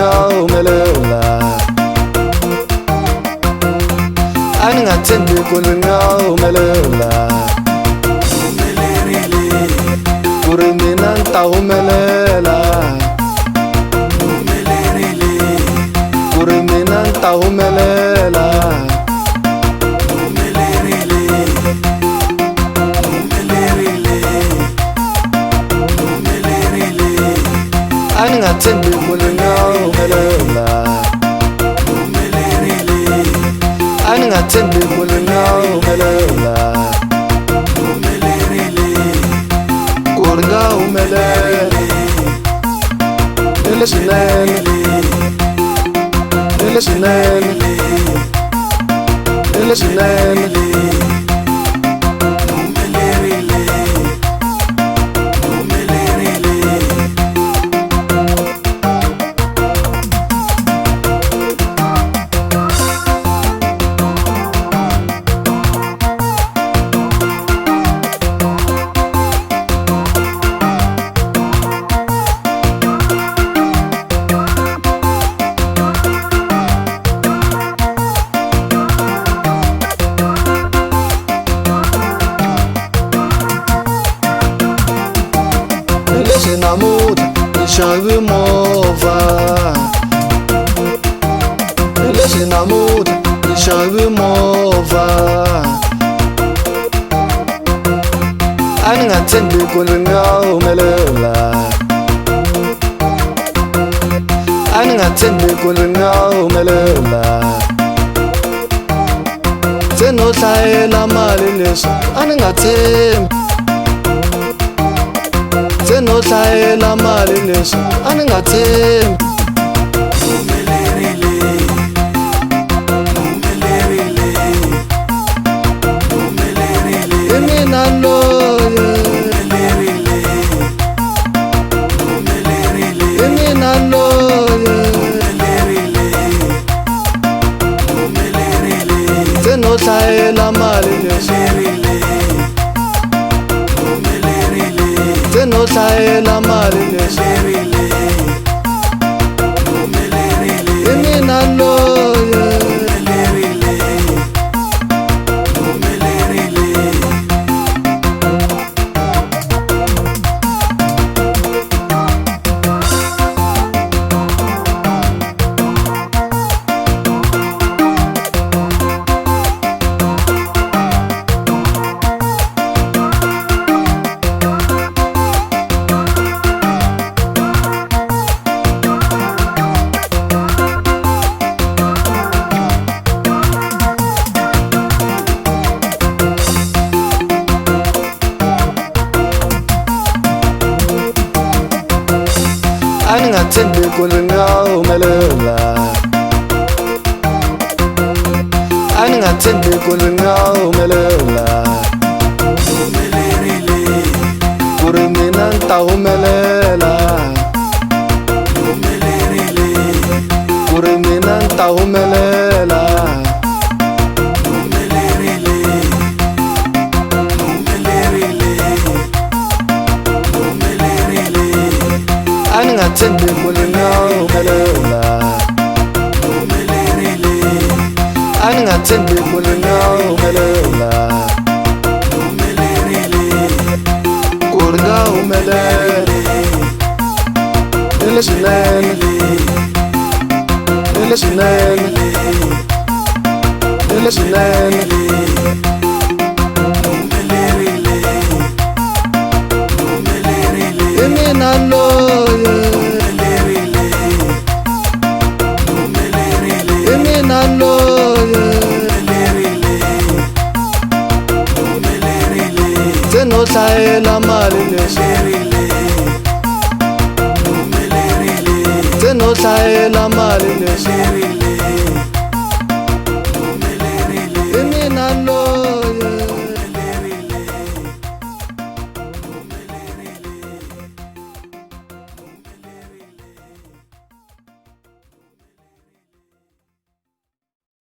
ngawumelela aningathembi kule ngawumelela kuri mina ntawumelela kuri mina ntawumelela aningathembi kule ngawumelela aningathembi kule ngawumelela kuri ngawumelela eleswinene eleswinene eleswinene namuda ngishawe imova eleshe namuda ngishawe imova aningathembi kule ngawumelela aningathembi kule ngawumelela senohlayela mali leswi aningathembi senohlayela mali leswi aningathembi imina loye imina loye senohlayela mali leswi senohlayela mali leswi imina loye aningathembi kule ngawumelela aningathembi kule ngawumelela kuri mina ntawumelela kuri mina ntawumelela aningathembi kule ngawumelela aningathembi kule ngawumelela kuri ngawumelela eleswinene eleswinene eleswinene imina loye imina loye senohlayela mali leswi senohlayela mali leswi